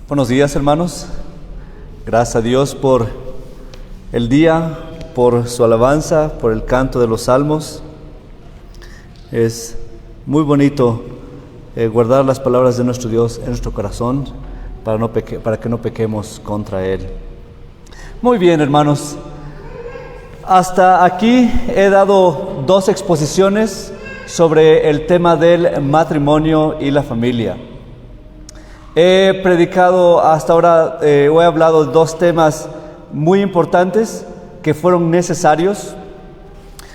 Buenos días, hermanos. Gracias a Dios por el día, por su alabanza, por el canto de los salmos. Es muy bonito guardar las palabras de nuestro Dios en nuestro corazón para que no pequemos contra Él. Muy bien, hermanos. Hasta aquí he dado 2 exposiciones sobre el tema del matrimonio y la familia. He predicado hasta ahora, he hablado de 2 temas muy importantes que fueron necesarios.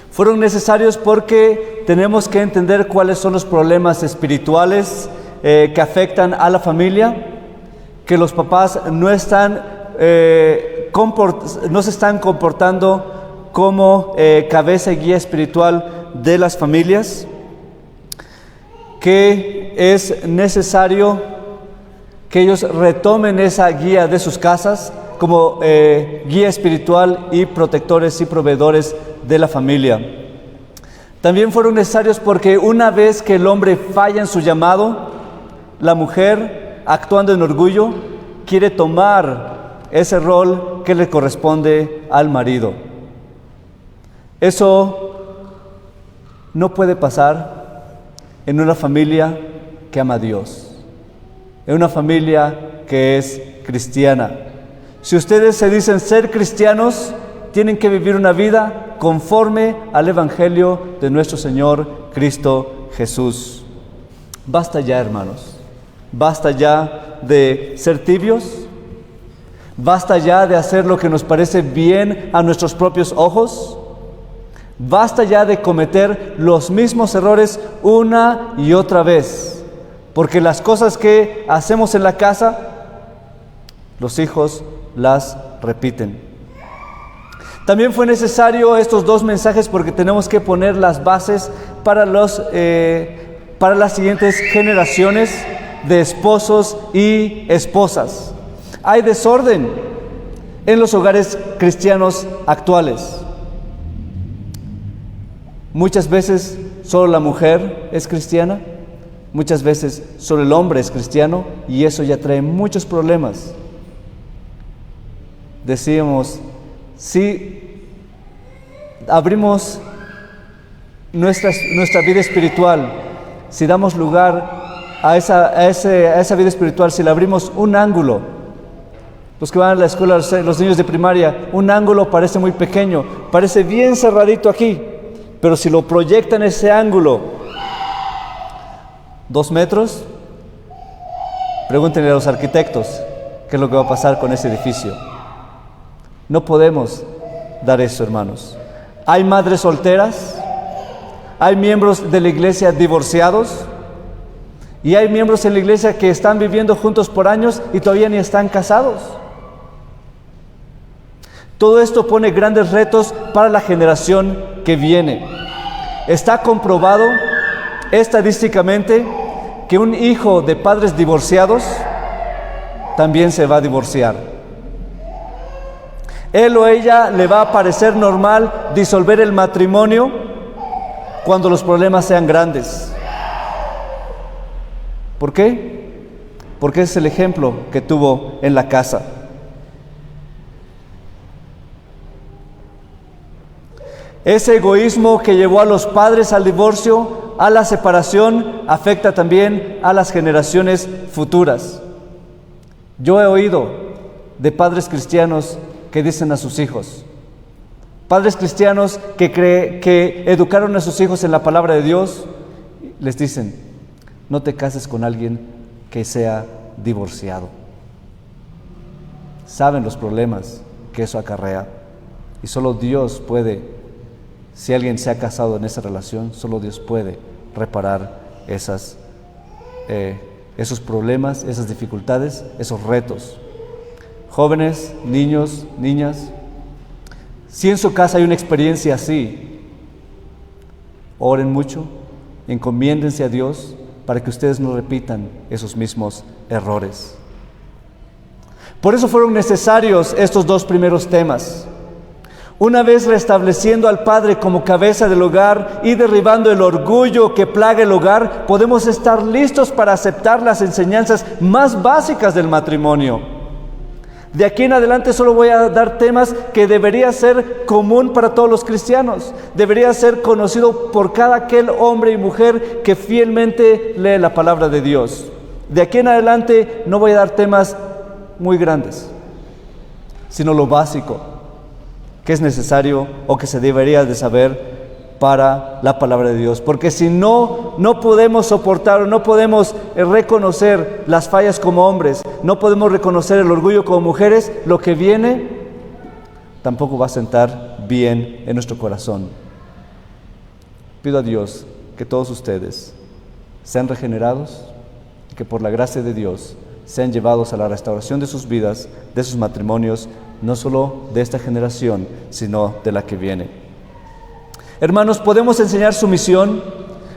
Fueron necesarios porque tenemos que entender cuáles son los problemas espirituales que afectan a la familia, que los papás no se están comportando como cabeza y guía espiritual de las familias, que es necesario que ellos retomen esa guía de sus casas como guía espiritual y protectores y proveedores de la familia. También fueron necesarios porque una vez que el hombre falla en su llamado, la mujer, actuando en orgullo, quiere tomar ese rol que le corresponde al marido. Eso no puede pasar en una familia que ama a Dios, en una familia que es cristiana. Si ustedes se dicen ser cristianos, tienen que vivir una vida conforme al Evangelio de nuestro Señor Cristo Jesús. Basta ya, hermanos. Basta ya de ser tibios. Basta ya de hacer lo que nos parece bien a nuestros propios ojos. Basta ya de cometer los mismos errores una y otra vez. Porque las cosas que hacemos en la casa, los hijos las repiten. También fue necesario estos 2 mensajes porque tenemos que poner las bases para las siguientes generaciones de esposos y esposas. Hay desorden en los hogares cristianos actuales. Muchas veces solo la mujer es cristiana, muchas veces solo el hombre es cristiano, y eso ya trae muchos problemas. Decíamos, si abrimos nuestra vida espiritual, si damos lugar a esa vida espiritual, si le abrimos un ángulo, los que van a la escuela, los niños de primaria, un ángulo parece muy pequeño, parece bien cerradito aquí, pero si lo proyectan ese ángulo 2 metros, pregúntenle a los arquitectos qué es lo que va a pasar con ese edificio. No podemos dar eso, hermanos. Hay madres solteras, hay miembros de la iglesia divorciados, y hay miembros en la iglesia que están viviendo juntos por años y todavía ni están casados. Todo esto pone grandes retos para la generación que viene. Está comprobado estadísticamente que un hijo de padres divorciados también se va a divorciar. Él o ella le va a parecer normal disolver el matrimonio cuando los problemas sean grandes. ¿Por qué? Porque es el ejemplo que tuvo en la casa. Ese egoísmo que llevó a los padres al divorcio, a la separación, afecta también a las generaciones futuras. Yo he oído de padres cristianos que dicen a sus hijos, padres cristianos que educaron a sus hijos en la palabra de Dios, les dicen, no te cases con alguien que sea divorciado. Saben los problemas que eso acarrea, y solo Dios puede, si alguien se ha casado en esa relación, solo Dios puede reparar esos problemas, esas dificultades, esos retos. Jóvenes, niños, niñas, si en su casa hay una experiencia así, oren mucho, encomiéndense a Dios para que ustedes no repitan esos mismos errores. Por eso fueron necesarios estos 2 primeros temas. Una vez restableciendo al padre como cabeza del hogar y derribando el orgullo que plaga el hogar, podemos estar listos para aceptar las enseñanzas más básicas del matrimonio. De aquí en adelante solo voy a dar temas que debería ser común para todos los cristianos. Debería ser conocido por cada aquel hombre y mujer que fielmente lee la palabra de Dios. De aquí en adelante no voy a dar temas muy grandes, sino lo básico que es necesario o que se debería de saber para la palabra de Dios. Porque si no podemos soportar o no podemos reconocer las fallas como hombres, no podemos reconocer el orgullo como mujeres, lo que viene tampoco va a sentar bien en nuestro corazón. Pido a Dios que todos ustedes sean regenerados y que por la gracia de Dios sean llevados a la restauración de sus vidas, de sus matrimonios, no solo de esta generación, sino de la que viene. Hermanos, podemos enseñar sumisión,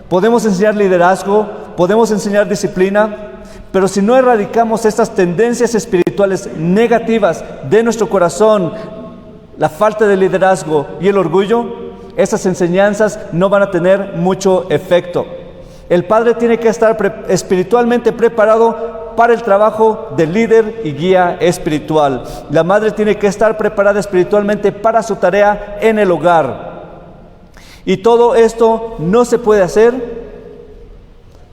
podemos enseñar liderazgo, podemos enseñar disciplina, pero si no erradicamos estas tendencias espirituales negativas de nuestro corazón, la falta de liderazgo y el orgullo, esas enseñanzas no van a tener mucho efecto. El padre tiene que estar espiritualmente preparado para el trabajo de líder y guía espiritual. La madre tiene que estar preparada espiritualmente para su tarea en el hogar. Y todo esto no se puede hacer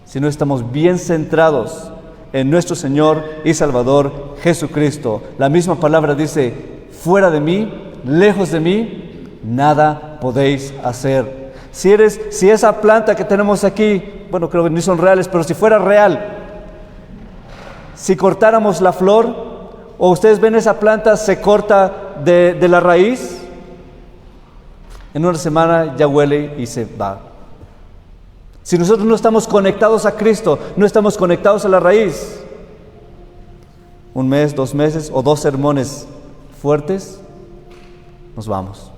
si no estamos bien centrados en nuestro Señor y Salvador Jesucristo. La misma palabra dice: fuera de mí, lejos de mí, nada podéis hacer. Si esa planta que tenemos aquí, bueno, creo que ni son reales, pero si fuera real, si cortáramos la flor, o ustedes ven esa planta se corta de la raíz, en una semana ya huele y se va. Si nosotros no estamos conectados a Cristo, no estamos conectados a la raíz, un mes, 2 meses o 2 sermones fuertes, nos vamos.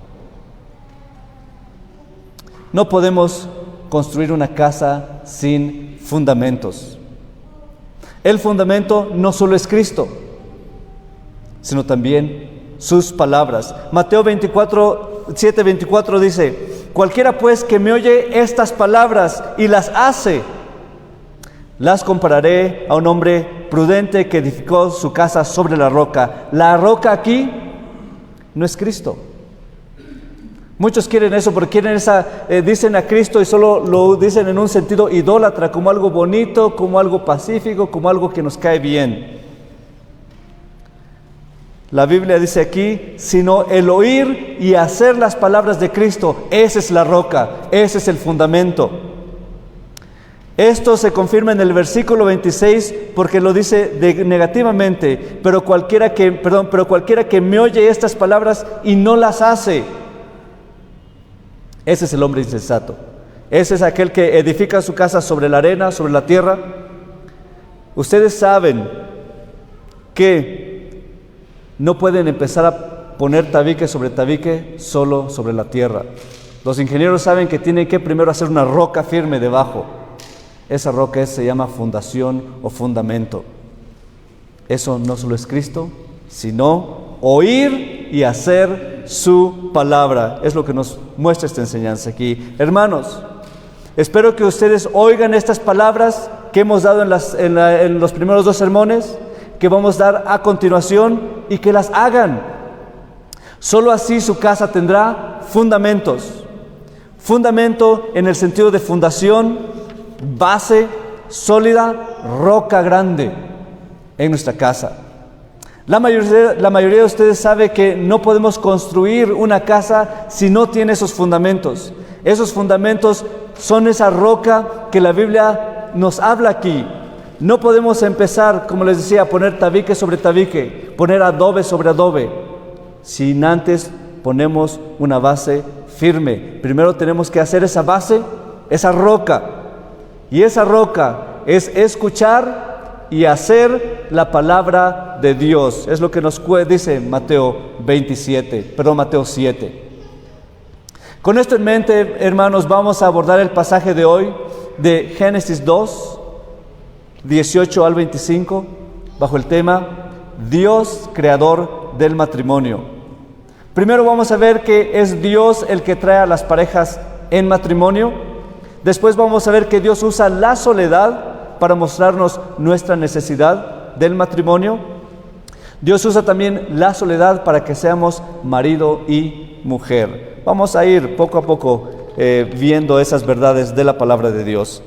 No podemos construir una casa sin fundamentos. El fundamento no solo es Cristo, sino también sus palabras. Mateo 7:24 dice: cualquiera pues que me oye estas palabras y las hace, las compararé a un hombre prudente que edificó su casa sobre la roca. La roca aquí no es Cristo. Muchos quieren eso porque dicen a Cristo y solo lo dicen en un sentido idólatra, como algo bonito, como algo pacífico, como algo que nos cae bien. La Biblia dice aquí, sino el oír y hacer las palabras de Cristo. Esa es la roca, ese es el fundamento. Esto se confirma en el versículo 26 porque lo dice negativamente, pero cualquiera que me oye estas palabras y no las hace, ese es el hombre insensato. Ese es aquel que edifica su casa sobre la arena, sobre la tierra. Ustedes saben que no pueden empezar a poner tabique sobre tabique solo sobre la tierra. Los ingenieros saben que tienen que primero hacer una roca firme debajo. Esa roca se llama fundación o fundamento. Eso no solo es Cristo, sino oír y hacer su palabra. Es lo que nos muestra esta enseñanza aquí. Hermanos, espero que ustedes oigan estas palabras que hemos dado en los primeros 2 sermones, que vamos a dar a continuación, y que las hagan. Solo así su casa tendrá fundamentos. Fundamento en el sentido de fundación, base sólida, roca grande en nuestra casa. La mayoría de ustedes sabe que no podemos construir una casa si no tiene esos fundamentos. Esos fundamentos son esa roca que la Biblia nos habla aquí. No podemos empezar, como les decía, a poner tabique sobre tabique, poner adobe sobre adobe, sin antes ponemos una base firme. Primero tenemos que hacer esa base, esa roca. Y esa roca es escuchar y hacer la palabra de Dios. Es lo que nos dice Mateo 7. Con esto en mente, hermanos, vamos a abordar el pasaje de hoy de Génesis 2, 18 al 25, bajo el tema Dios, creador del matrimonio. Primero vamos a ver que es Dios el que trae a las parejas en matrimonio. Después vamos a ver que Dios usa la soledad para mostrarnos nuestra necesidad del matrimonio. Dios usa también la soledad para que seamos marido y mujer. Vamos a ir poco a poco viendo esas verdades de la palabra de Dios.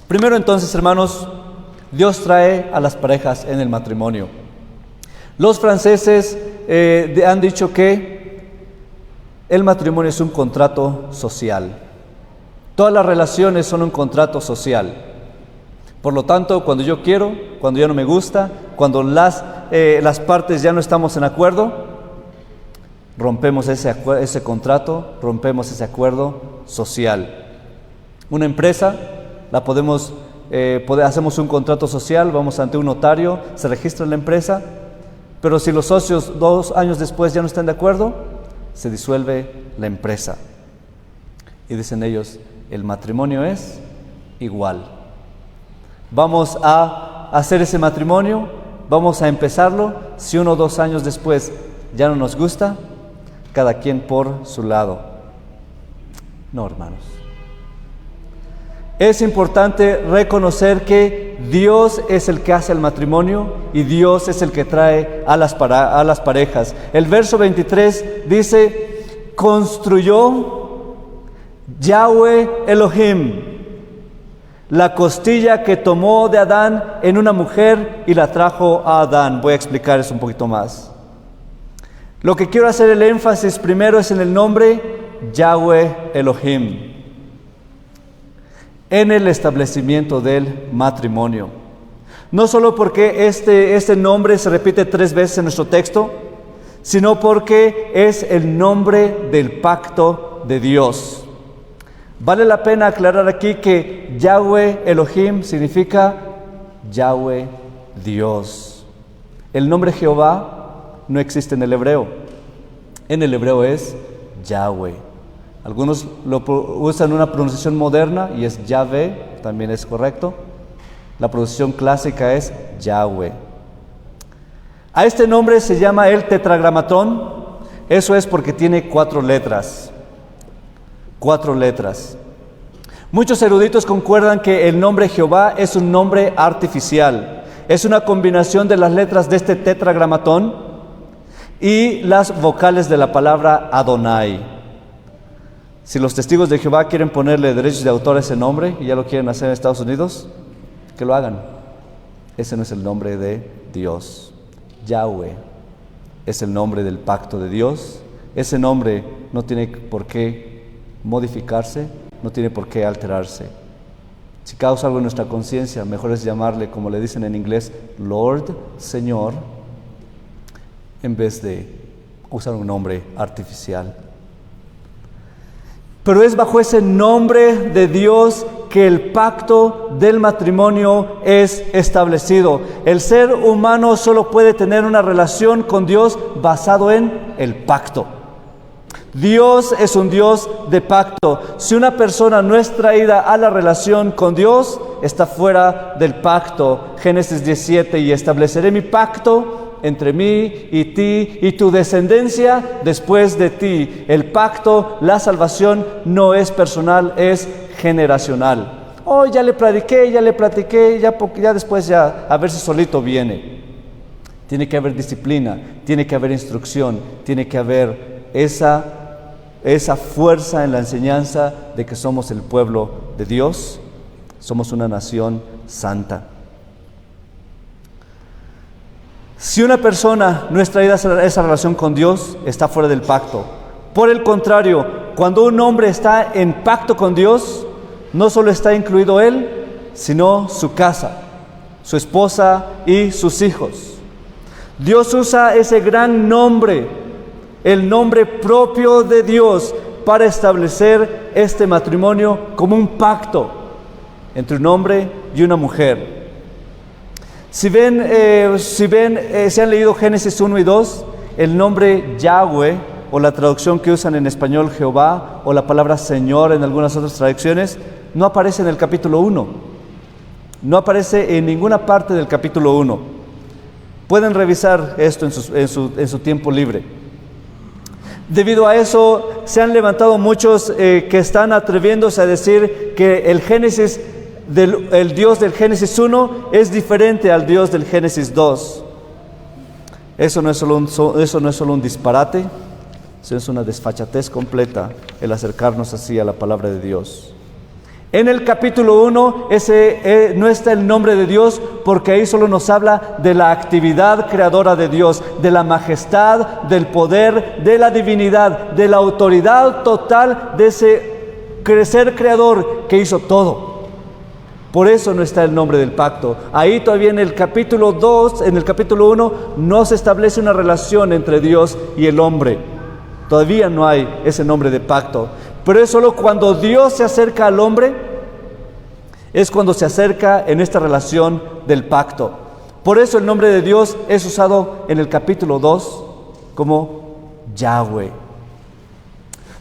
Primero entonces, hermanos, Dios trae a las parejas en el matrimonio. Los franceses han dicho que el matrimonio es un contrato social. Todas las relaciones son un contrato social. Por lo tanto, cuando yo quiero, cuando ya no me gusta, cuando las partes ya no estamos en acuerdo, rompemos ese contrato, rompemos ese acuerdo social. Una empresa, hacemos un contrato social, vamos ante un notario, se registra la empresa, pero si los socios 2 años después ya no están de acuerdo, se disuelve la empresa. Y dicen ellos, el matrimonio es igual. Vamos a hacer ese matrimonio, vamos a empezarlo, si 1 o 2 años después ya no nos gusta, cada quien por su lado. No, hermanos. Es importante reconocer que Dios es el que hace el matrimonio y Dios es el que trae a las parejas. El verso 23 dice, construyó Yahweh Elohim la costilla que tomó de Adán en una mujer y la trajo a Adán. Voy a explicar eso un poquito más. Lo que quiero hacer el énfasis primero es en el nombre Yahweh Elohim, en el establecimiento del matrimonio. No solo porque este nombre se repite 3 veces en nuestro texto, sino porque es el nombre del pacto de Dios. Vale la pena aclarar aquí que Yahweh Elohim significa Yahweh Dios. El nombre Jehová no existe en el hebreo. En el hebreo es Yahweh. Algunos usan una pronunciación moderna y es Yahvé, también es correcto. La pronunciación clásica es Yahweh. A este nombre se llama el tetragramatón. Eso es porque tiene 4 letras. 4 letras. Muchos eruditos concuerdan que el nombre Jehová es un nombre artificial. Es una combinación de las letras de este tetragramatón y las vocales de la palabra Adonai. Si los testigos de Jehová quieren ponerle derechos de autor a ese nombre y ya lo quieren hacer en Estados Unidos, que lo hagan. Ese no es el nombre de Dios. Yahweh es el nombre del pacto de Dios. Ese nombre no tiene por qué modificarse, no tiene por qué alterarse. Si causa algo en nuestra conciencia, mejor es llamarle, como le dicen en inglés, Lord, Señor, en vez de usar un nombre artificial. Pero es bajo ese nombre de Dios que el pacto del matrimonio es establecido. El ser humano solo puede tener una relación con Dios basado en el pacto. Dios es un Dios de pacto. Si una persona no es traída a la relación con Dios, está fuera del pacto. Génesis 17, y estableceré mi pacto entre mí y ti y tu descendencia después de ti. El pacto, la salvación no es personal, es generacional. Oh, ya le platiqué, ya después a ver si solito viene. Tiene que haber disciplina, tiene que haber instrucción, tiene que haber esa fuerza en la enseñanza de que somos el pueblo de Dios, somos una nación santa. Si una persona no es traída a esa relación con Dios, está fuera del pacto. Por el contrario, cuando un hombre está en pacto con Dios, no solo está incluido él, sino su casa, su esposa y sus hijos. Dios usa ese gran nombre, el nombre propio de Dios, para establecer este matrimonio como un pacto entre un hombre y una mujer. Si han leído Génesis 1 y 2, el nombre Yahweh, o la traducción que usan en español Jehová, o la palabra Señor en algunas otras traducciones, no aparece en el capítulo 1. No aparece en ninguna parte del capítulo 1. Pueden revisar esto en su tiempo libre. Debido a eso, se han levantado muchos que están atreviéndose a decir que el Dios del Génesis 1 es diferente al Dios del Génesis 2. Eso no es solo un disparate, eso es una desfachatez completa el acercarnos así a la palabra de Dios. En el capítulo 1 no está el nombre de Dios, porque ahí solo nos habla de la actividad creadora de Dios, de la majestad, del poder, de la divinidad, de la autoridad total de ese ser creador que hizo todo. Por eso no está el nombre del pacto. Ahí todavía en el capítulo 2, en el capítulo 1, no se establece una relación entre Dios y el hombre. Todavía no hay ese nombre de pacto. Pero es solo cuando Dios se acerca al hombre, es cuando se acerca en esta relación del pacto. Por eso el nombre de Dios es usado en el capítulo 2 como Yahweh.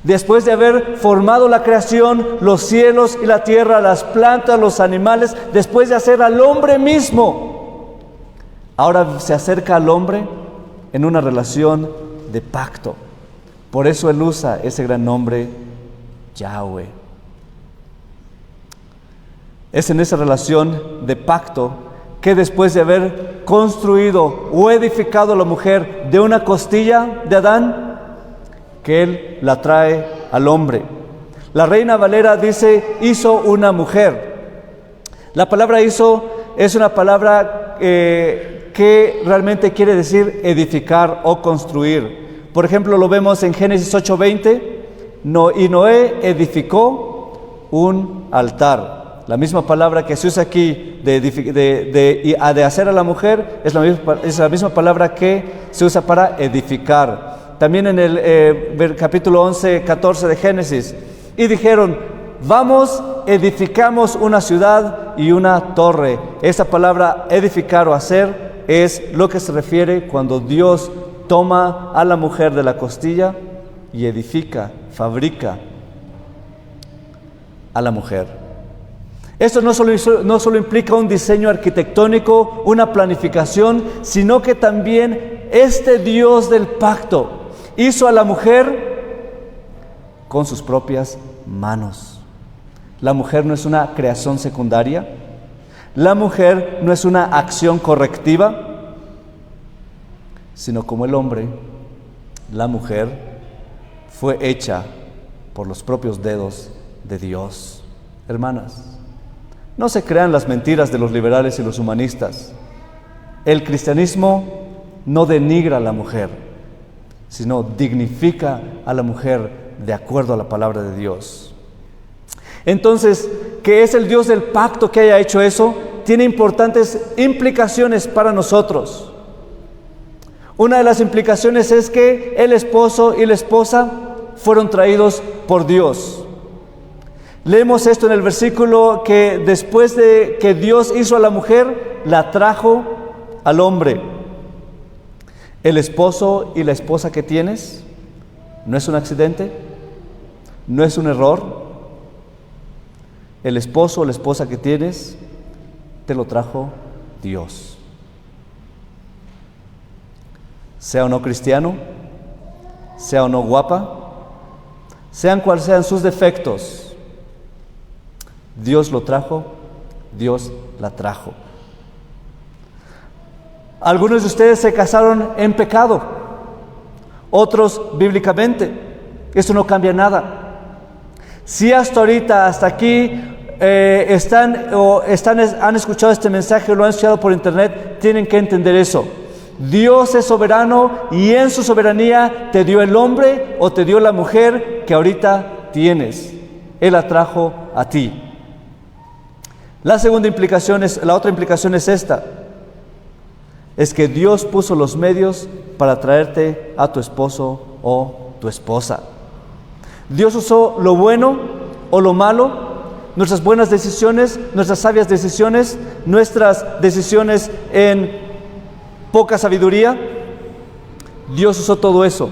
Después de haber formado la creación, los cielos y la tierra, las plantas, los animales, después de hacer al hombre mismo, ahora se acerca al hombre en una relación de pacto. Por eso Él usa ese gran nombre, Yahweh. Es en esa relación de pacto que después de haber construido o edificado a la mujer de una costilla de Adán, que Él la trae al hombre. La Reina Valera dice, hizo una mujer. La palabra hizo es una palabra que realmente quiere decir edificar o construir. Por ejemplo, lo vemos en Génesis 8:20, y Noé edificó un altar. La misma palabra que se usa aquí de hacer a la mujer es la misma palabra que se usa para edificar. También en el capítulo 11:14 de Génesis. Y dijeron, vamos, edificamos una ciudad y una torre. Esa palabra edificar o hacer es lo que se refiere cuando Dios toma a la mujer de la costilla y edifica, fabrica a la mujer. Esto no solo implica un diseño arquitectónico, una planificación, sino que también este Dios del pacto hizo a la mujer con sus propias manos. La mujer no es una creación secundaria, la mujer no es una acción correctiva, sino como el hombre, la mujer fue hecha por los propios dedos de Dios. Hermanas, no se crean las mentiras de los liberales y los humanistas. El cristianismo no denigra a la mujer, sino dignifica a la mujer de acuerdo a la palabra de Dios. Entonces, ¿qué es el Dios del pacto que haya hecho eso? Tiene importantes implicaciones para nosotros. Una de las implicaciones es que el esposo y la esposa fueron traídos por Dios. Leemos esto en el versículo que después de que Dios hizo a la mujer, la trajo al hombre. El esposo y la esposa que tienes no es un accidente, no es un error. El esposo o la esposa que tienes te lo trajo Dios. Sea o no cristiano, sea o no guapa, sean cuales sean sus defectos, Dios lo trajo, Dios la trajo. Algunos de ustedes se casaron en pecado, otros bíblicamente. Eso no cambia nada. Si hasta ahorita, hasta aquí, han escuchado este mensaje o lo han escuchado por internet, tienen que entender eso. Dios es soberano y en su soberanía te dio el hombre o te dio la mujer que ahorita tienes. Él la trajo a ti. La otra implicación es esta. Es que Dios puso los medios para traerte a tu esposo o tu esposa. Dios usó lo bueno o lo malo, nuestras buenas decisiones, nuestras sabias decisiones, nuestras decisiones en poca sabiduría. Dios usó todo eso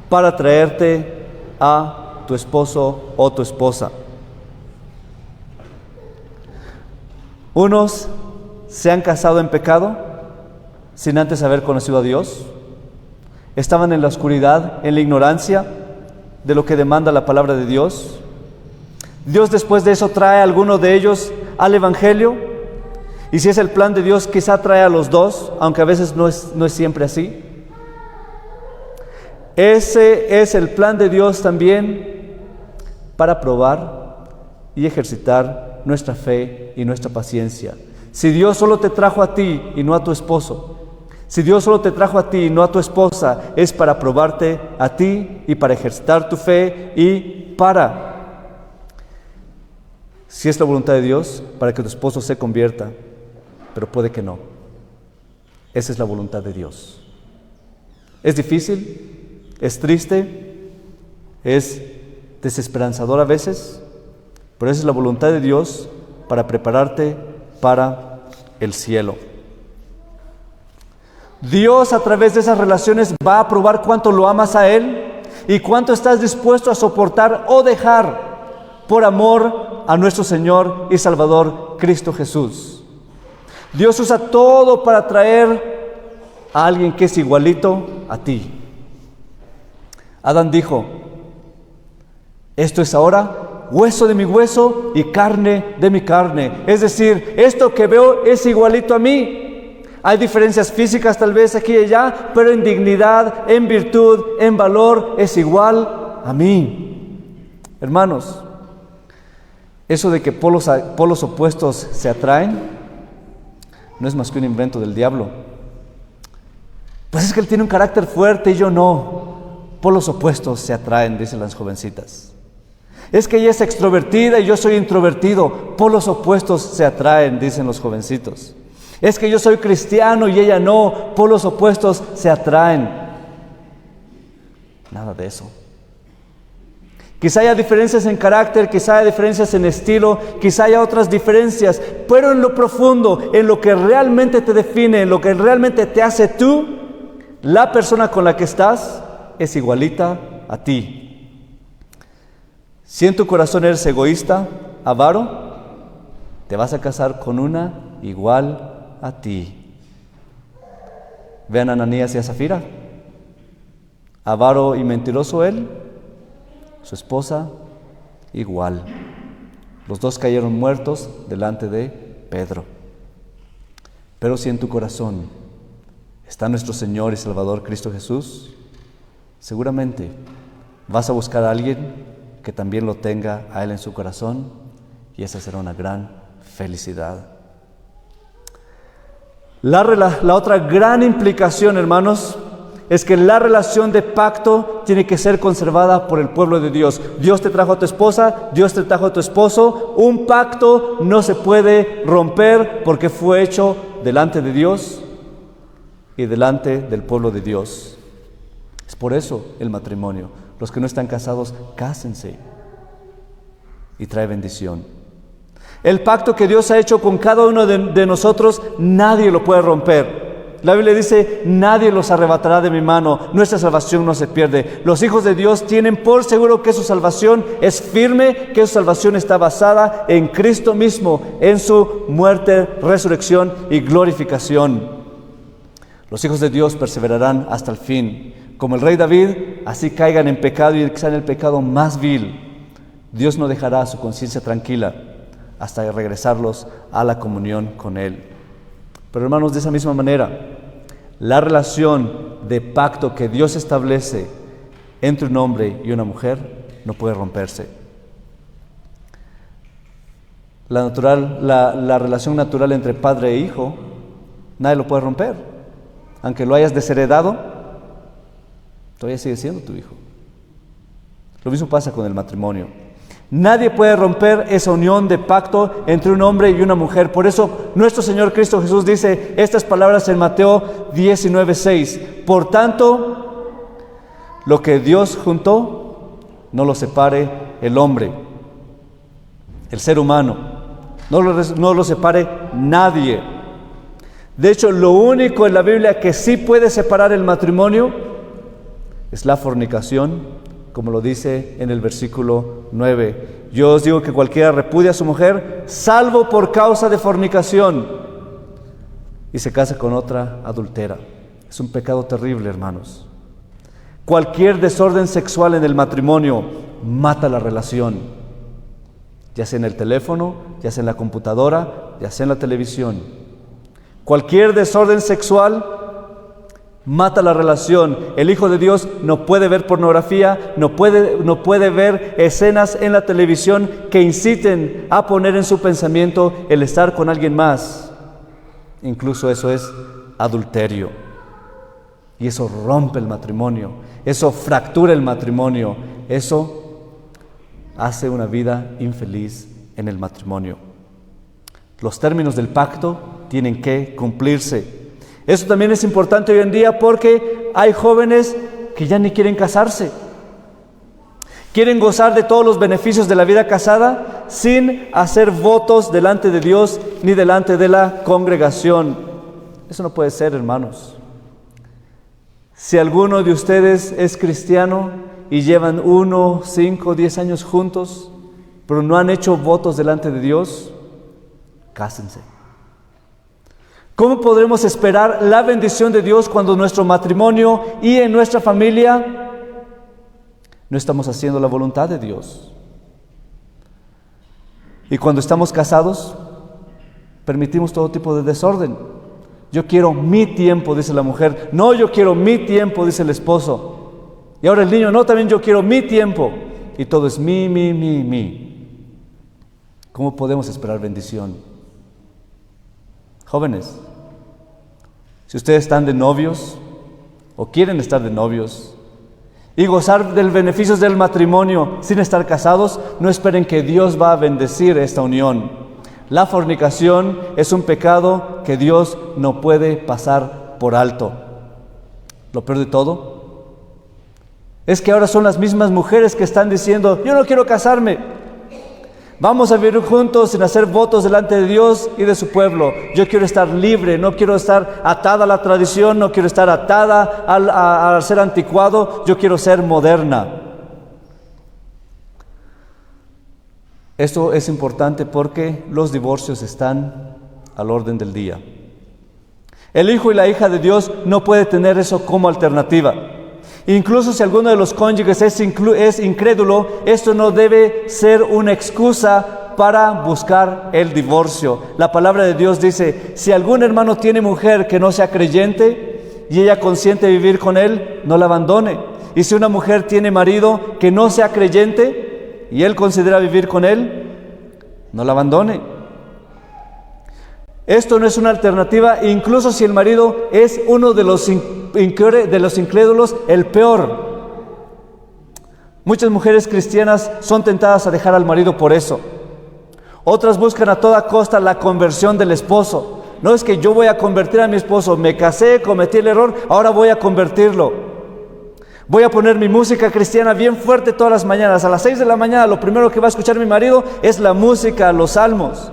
para traerte a tu esposo o tu esposa. Unos se han casado en pecado sin antes haber conocido a Dios. Estaban en la oscuridad, en la ignorancia de lo que demanda la palabra de Dios. Dios después de eso trae a alguno de ellos al Evangelio, y si es el plan de Dios, quizá trae a los dos, aunque a veces no es siempre así. Ese es el plan de Dios también para probar y ejercitar nuestra fe y nuestra paciencia. Si Dios solo te trajo a ti y no a tu esposo, si Dios solo te trajo a ti y no a tu esposa, es para probarte a ti y para ejercitar tu fe y si es la voluntad de Dios, para que tu esposo se convierta, pero puede que no. Esa es la voluntad de Dios. Es difícil, es triste, es desesperanzador a veces, pero esa es la voluntad de Dios para prepararte para el cielo. Dios, a través de esas relaciones, va a probar cuánto lo amas a Él y cuánto estás dispuesto a soportar o dejar por amor a nuestro Señor y Salvador Cristo Jesús. Dios usa todo para traer a alguien que es igualito a ti. Adán dijo: esto es ahora hueso de mi hueso y carne de mi carne. Es decir, esto que veo es igualito a mí. Hay diferencias físicas tal vez aquí y allá, pero en dignidad, en virtud, en valor, es igual a mí. Hermanos, eso de que polos opuestos se atraen no es más que un invento del diablo. Pues es que él tiene un carácter fuerte y yo no. Polos opuestos se atraen, dicen las jovencitas. Es que ella es extrovertida y yo soy introvertido. Polos opuestos se atraen, dicen los jovencitos. Es que yo soy cristiano y ella no. Polos opuestos se atraen. Nada de eso. Quizá haya diferencias en carácter, quizá haya diferencias en estilo, quizá haya otras diferencias, pero en lo profundo, en lo que realmente te define, en lo que realmente te hace tú, la persona con la que estás es igualita a ti. Si en tu corazón eres egoísta, avaro, te vas a casar con una igual a ti. Vean a Ananías y a Zafira. Avaro y mentiroso él, su esposa igual. Los dos cayeron muertos delante de Pedro. Pero si en tu corazón está nuestro Señor y Salvador Cristo Jesús, seguramente vas a buscar a alguien que también lo tenga a Él en su corazón, y esa será una gran felicidad. La otra gran implicación, hermanos, es que la relación de pacto tiene que ser conservada por el pueblo de Dios. Dios te trajo a tu esposa, Dios te trajo a tu esposo. Un pacto no se puede romper porque fue hecho delante de Dios y delante del pueblo de Dios. Es por eso el matrimonio. Los que no están casados, cásense y trae bendición. El pacto que Dios ha hecho con cada uno de nosotros, nadie lo puede romper. La Biblia dice: nadie los arrebatará de mi mano. Nuestra salvación no se pierde. Los hijos de Dios tienen por seguro que su salvación es firme, que su salvación está basada en Cristo mismo, en su muerte, resurrección y glorificación. Los hijos de Dios perseverarán hasta el fin. Como el rey David, así caigan en pecado y sean el pecado más vil, Dios no dejará su conciencia tranquila hasta regresarlos a la comunión con Él. Pero hermanos, de esa misma manera, la relación de pacto que Dios establece entre un hombre y una mujer no puede romperse. La relación natural entre padre e hijo, nadie lo puede romper. Aunque lo hayas desheredado, todavía sigue siendo tu hijo. Lo mismo pasa con el matrimonio. Nadie puede romper esa unión de pacto entre un hombre y una mujer. Por eso nuestro Señor Cristo Jesús dice estas palabras en Mateo 19:6. Por tanto, lo que Dios juntó, no lo separe el hombre, el ser humano. No lo separe nadie. De hecho, lo único en la Biblia que sí puede separar el matrimonio es la fornicación, como lo dice en el versículo 9. Yo os digo que cualquiera repudia a su mujer, salvo por causa de fornicación. y se casa con otra adúltera. Es un pecado terrible, hermanos. Cualquier desorden sexual en el matrimonio mata la relación, ya sea en el teléfono, ya sea en la computadora, ya sea en la televisión. Cualquier desorden sexual mata la relación. El Hijo de Dios no puede ver pornografía, no puede ver escenas en la televisión que inciten a poner en su pensamiento el estar con alguien más. Incluso eso es adulterio. Y eso rompe el matrimonio, eso fractura el matrimonio, eso hace una vida infeliz en el matrimonio. Los términos del pacto tienen que cumplirse. Eso también es importante hoy en día porque hay jóvenes que ya ni quieren casarse. Quieren gozar de todos los beneficios de la vida casada sin hacer votos delante de Dios ni delante de la congregación. Eso no puede ser, hermanos. Si alguno de ustedes es cristiano y llevan 1, 5, 10 años juntos, pero no han hecho votos delante de Dios, cásense. ¿Cómo podremos esperar la bendición de Dios cuando nuestro matrimonio y en nuestra familia no estamos haciendo la voluntad de Dios? Y cuando estamos casados, permitimos todo tipo de desorden. Yo quiero mi tiempo, dice la mujer. No, yo quiero mi tiempo, dice el esposo. Y ahora el niño, no, también yo quiero mi tiempo. Y todo es mi. ¿Cómo podemos esperar bendición? Jóvenes, si ustedes están de novios o quieren estar de novios y gozar de los beneficios del matrimonio sin estar casados, no esperen que Dios va a bendecir esta unión. La fornicación es un pecado que Dios no puede pasar por alto. Lo peor de todo es que ahora son las mismas mujeres que están diciendo: yo no quiero casarme, vamos a vivir juntos sin hacer votos delante de Dios y de su pueblo. Yo quiero estar libre, no quiero estar atada a la tradición, no quiero estar atada al ser anticuado, yo quiero ser moderna. Esto es importante porque los divorcios están al orden del día. El hijo y la hija de Dios no puede tener eso como alternativa. Incluso si alguno de los cónyuges es incrédulo, esto no debe ser una excusa para buscar el divorcio. La palabra de Dios dice: si algún hermano tiene mujer que no sea creyente y ella consiente vivir con él, no la abandone. Y si una mujer tiene marido que no sea creyente y él considera vivir con él, no la abandone. Esto no es una alternativa, incluso si el marido es uno de los incrédulos, el peor. Muchas mujeres cristianas son tentadas a dejar al marido por eso. Otras buscan a toda costa la conversión del esposo. No es que yo voy a convertir a mi esposo, me casé, cometí el error, ahora voy a convertirlo. Voy a poner mi música cristiana bien fuerte todas las mañanas. A las 6 de la mañana lo primero que va a escuchar mi marido es la música, los salmos.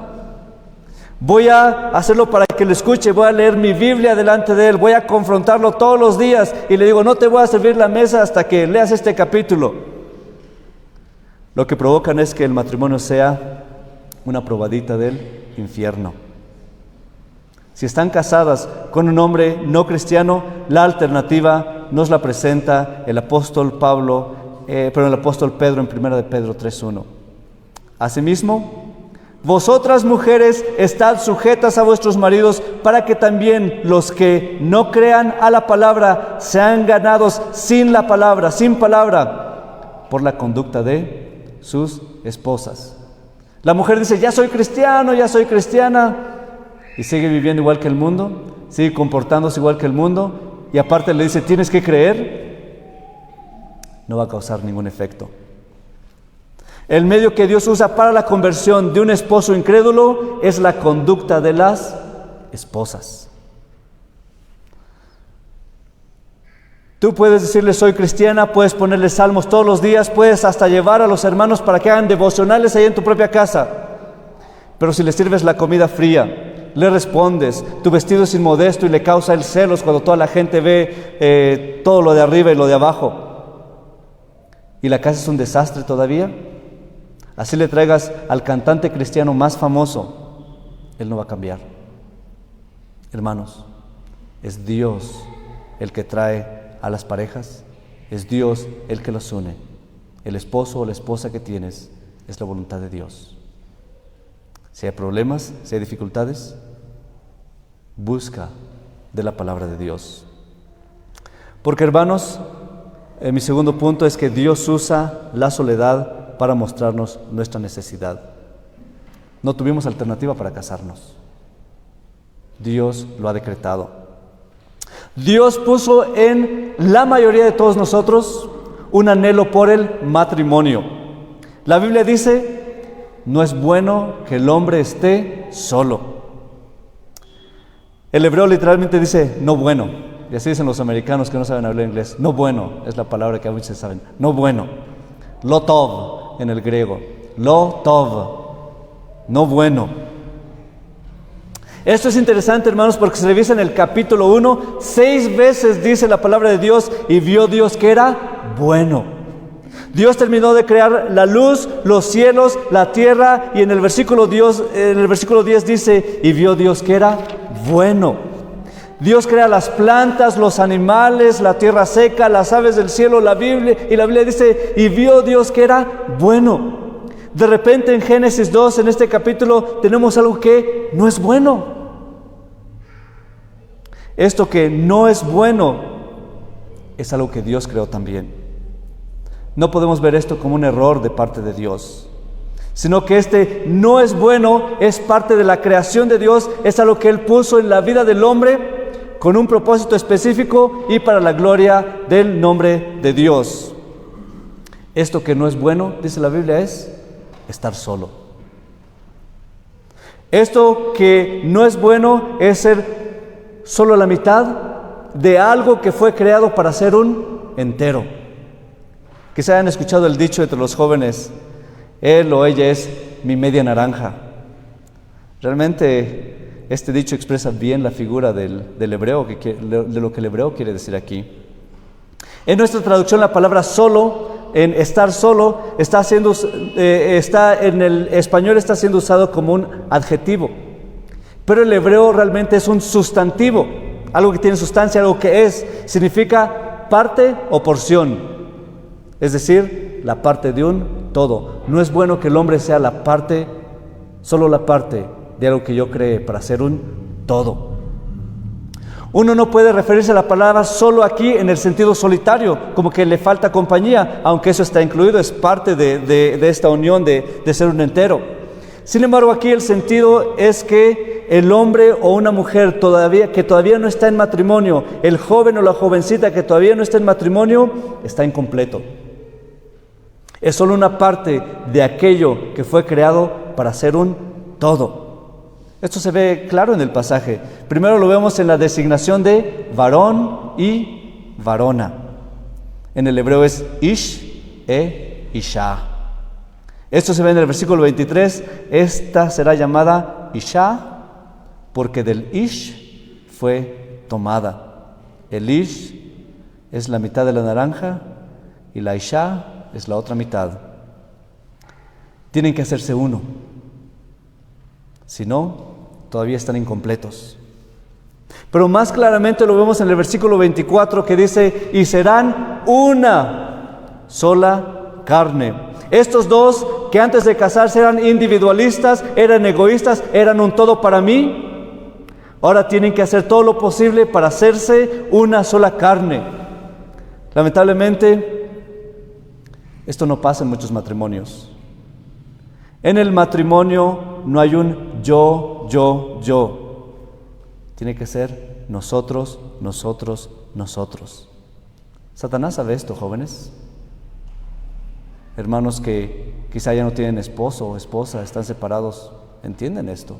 Voy a hacerlo para que lo escuche, voy a leer mi Biblia delante de él, voy a confrontarlo todos los días y le digo: no te voy a servir la mesa hasta que leas este capítulo. Lo que provocan es que el matrimonio sea una probadita del infierno. Si están casadas con un hombre no cristiano, la alternativa nos la presenta el apóstol Pedro en 1 de Pedro 3:1. Asimismo, vosotras mujeres estad sujetas a vuestros maridos, para que también los que no crean a la palabra sean ganados sin palabra, por la conducta de sus esposas. La mujer dice: ya soy cristiano, ya soy cristiana, y sigue viviendo igual que el mundo, sigue comportándose igual que el mundo, y aparte le dice: tienes que creer. No va a causar ningún efecto. El medio que Dios usa para la conversión de un esposo incrédulo es la conducta de las esposas. Tú puedes decirle: soy cristiana, puedes ponerle salmos todos los días, puedes hasta llevar a los hermanos para que hagan devocionales ahí en tu propia casa. Pero si le sirves la comida fría, le respondes, tu vestido es inmodesto y le causa el celos cuando toda la gente ve todo lo de arriba y lo de abajo, y la casa es un desastre todavía, así le traigas al cantante cristiano más famoso, él no va a cambiar. Hermanos, es Dios el que trae a las parejas, es Dios el que los une. El esposo o la esposa que tienes es la voluntad de Dios. Si hay problemas, si hay dificultades, busca de la palabra de Dios. Porque, hermanos, mi segundo punto es que Dios usa la soledad para mostrarnos nuestra necesidad. No tuvimos alternativa para casarnos. Dios lo ha decretado. Dios puso en la mayoría de todos nosotros un anhelo por el matrimonio. La Biblia dice, no es bueno que el hombre esté solo. El hebreo literalmente dice, no bueno. Y así dicen los americanos que no saben hablar inglés. No bueno es la palabra que a muchos saben. No bueno. Lo tov en el griego. Lo tov. No bueno. Esto es interesante, hermanos, porque se revisa en el capítulo 1, 6 veces dice la palabra de Dios, y vio Dios que era bueno. Dios terminó de crear la luz, los cielos, la tierra, y en el versículo 10 dice, y vio Dios que era bueno. Dios crea las plantas, los animales, la tierra seca, las aves del cielo, la Biblia dice, y vio Dios que era bueno. De repente en Génesis 2, en este capítulo, tenemos algo que no es bueno. Esto que no es bueno es algo que Dios creó también. No podemos ver esto como un error de parte de Dios, sino que este no es bueno, es parte de la creación de Dios, es algo que Él puso en la vida del hombre con un propósito específico y para la gloria del nombre de Dios. Esto que no es bueno, dice la Biblia, es estar solo. Esto que no es bueno es ser solo la mitad de algo que fue creado para ser un entero. Quizá hayan escuchado el dicho entre los jóvenes, él o ella es mi media naranja. Realmente este dicho expresa bien la figura del hebreo, de lo que el hebreo quiere decir aquí. En nuestra traducción la palabra solo, en estar solo, está en el español está siendo usado como un adjetivo. Pero el hebreo realmente es un sustantivo, algo que tiene sustancia, algo que es, significa parte o porción, es decir, la parte de un todo. No es bueno que el hombre sea la parte, solo la parte de algo que yo cree para ser un todo. Uno no puede referirse a la palabra solo aquí en el sentido solitario, como que le falta compañía, aunque eso está incluido, es parte de esta unión de ser un entero. Sin embargo, aquí el sentido es que el hombre o una mujer que todavía no está en matrimonio, el joven o la jovencita que todavía no está en matrimonio, está incompleto. Es solo una parte de aquello que fue creado para ser un todo. Esto se ve claro en el pasaje. Primero lo vemos en la designación de varón y varona. En el hebreo es ish e isha. Esto se ve en el versículo 23. Esta será llamada isha porque del ish fue tomada. El ish es la mitad de la naranja y la isha es la otra mitad. Tienen que hacerse uno. Si no, todavía están incompletos. Pero más claramente lo vemos en el versículo 24 que dice, y serán una sola carne. Estos dos que antes de casarse eran individualistas, eran egoístas, eran un todo para mí, ahora tienen que hacer todo lo posible para hacerse una sola carne. Lamentablemente, esto no pasa en muchos matrimonios. En el matrimonio no hay un yo. Tiene que ser nosotros. Satanás sabe esto, jóvenes. Hermanos que quizá ya no tienen esposo o esposa, están separados, ¿entienden esto?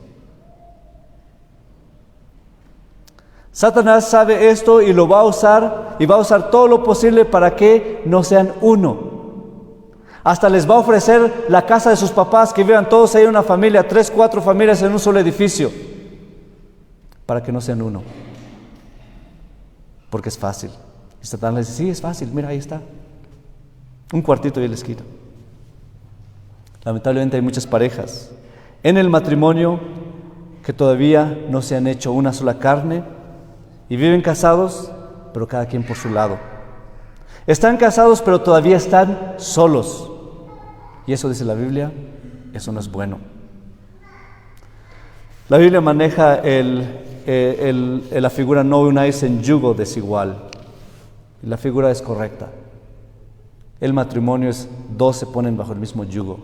Satanás sabe esto y lo va a usar, y va a usar todo lo posible para que no sean uno. Hasta les va a ofrecer la casa de sus papás, que vivan todos ahí en una familia, 3, 4 familias en un solo edificio, para que no sean uno. Porque es fácil. Y Satanás les dice, sí, es fácil, mira, ahí está. Un cuartito y el esquina. Lamentablemente hay muchas parejas en el matrimonio que todavía no se han hecho una sola carne y viven casados, pero cada quien por su lado. Están casados, pero todavía están solos. Y eso dice la Biblia, eso no es bueno. La Biblia maneja la figura no unáis en yugo desigual. Y la figura es correcta. El matrimonio es dos se ponen bajo el mismo yugo.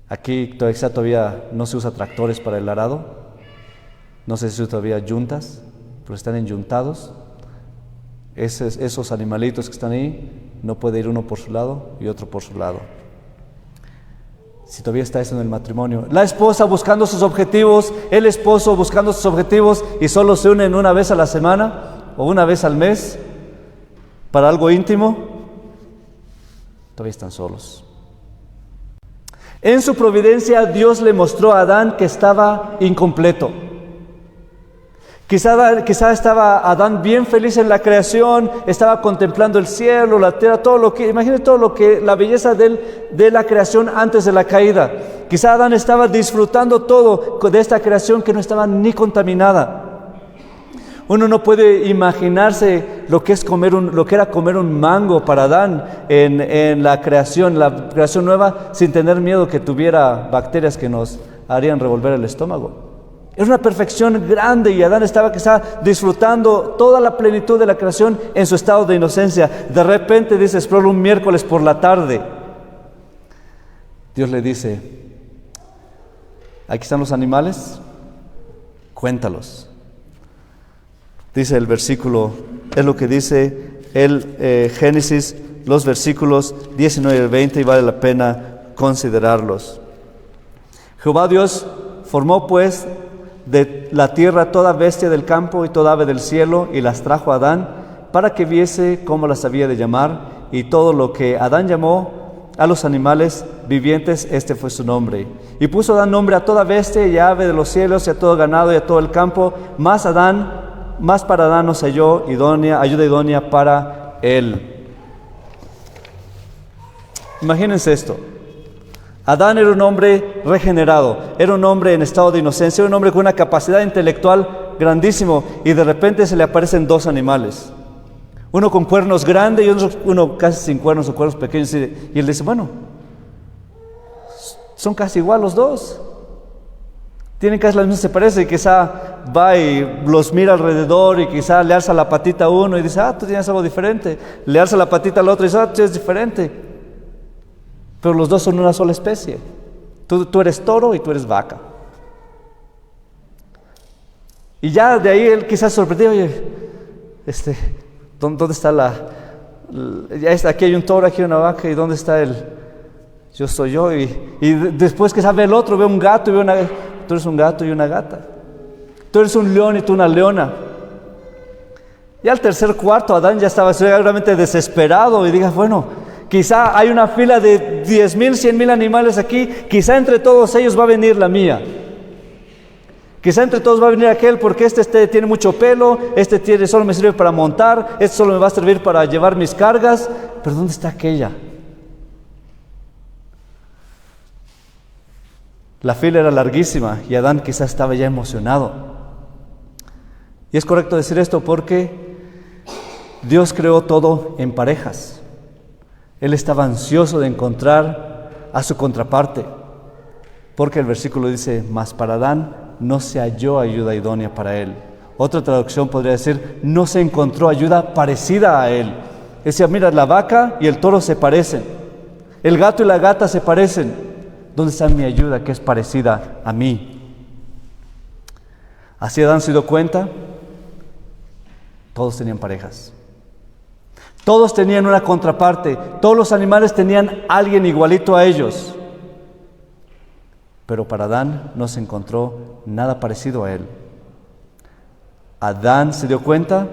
Aquí todavía no se usa tractores para el arado. No se usa todavía yuntas, pero están enyuntados. Esos animalitos que están ahí, no puede ir uno por su lado y otro por su lado. Si todavía está eso en el matrimonio. La esposa buscando sus objetivos, el esposo buscando sus objetivos y solo se unen una vez a la semana o una vez al mes para algo íntimo, todavía están solos. En su providencia Dios le mostró a Adán que estaba incompleto. Quizá estaba Adán bien feliz en la creación, estaba contemplando el cielo, la tierra, imagínate todo lo que, la belleza de la creación antes de la caída. Quizá Adán estaba disfrutando todo de esta creación que no estaba ni contaminada. Uno no puede imaginarse lo que era comer un mango para Adán en la creación nueva, sin tener miedo que tuviera bacterias que nos harían revolver el estómago. Es una perfección grande y Adán estaba quizá disfrutando toda la plenitud de la creación en su estado de inocencia. De repente dice, explora un miércoles por la tarde. Dios le dice, aquí están los animales, cuéntalos. Dice el versículo, es lo que dice el Génesis, los versículos 19 y 20, y vale la pena considerarlos. Jehová Dios formó pues de la tierra toda bestia del campo y toda ave del cielo, y las trajo a Adán para que viese cómo las había de llamar, y todo lo que Adán llamó a los animales vivientes, este fue su nombre. Y puso Adán nombre a toda bestia y ave de los cielos y a todo ganado y a todo el campo, más para Adán no se halló ayuda idónea para él. Imagínense esto. Adán era un hombre regenerado, era un hombre en estado de inocencia, era un hombre con una capacidad intelectual grandísimo, y de repente se le aparecen dos animales. Uno con cuernos grandes y uno casi sin cuernos o cuernos pequeños. Y él dice, bueno, son casi igual los dos. Tienen casi las mismas, se parece, y quizá va y los mira alrededor y quizá le alza la patita a uno y dice, tú tienes algo diferente. Le alza la patita al otro y dice, tú eres diferente. Pero los dos son una sola especie. Tú eres toro y tú eres vaca. Y ya de ahí él quizás sorprendido, oye, ¿dónde está aquí hay un toro, aquí hay una vaca, y dónde está yo soy yo? Y después quizás ve el otro, ve un gato y ve tú eres un gato y una gata. Tú eres un león y tú una leona. Y al tercer cuarto Adán ya estaba seguramente desesperado y diga, bueno, quizá hay una fila de 10,000, 100,000 animales aquí, quizá entre todos ellos va a venir la mía. Quizá entre todos va a venir aquel porque este tiene mucho pelo, solo me sirve para montar, solo me va a servir para llevar mis cargas, pero ¿dónde está aquella? La fila era larguísima y Adán quizás estaba ya emocionado. Y es correcto decir esto porque Dios creó todo en parejas. Él estaba ansioso de encontrar a su contraparte, porque el versículo dice, mas para Adán no se halló ayuda idónea para él. Otra traducción podría decir, no se encontró ayuda parecida a él. Decía, mira, la vaca y el toro se parecen, el gato y la gata se parecen. ¿Dónde está mi ayuda que es parecida a mí? Así Adán se dio cuenta, todos tenían parejas. Todos tenían una contraparte, todos los animales tenían alguien igualito a ellos. Pero para Adán no se encontró nada parecido a él. Adán se dio cuenta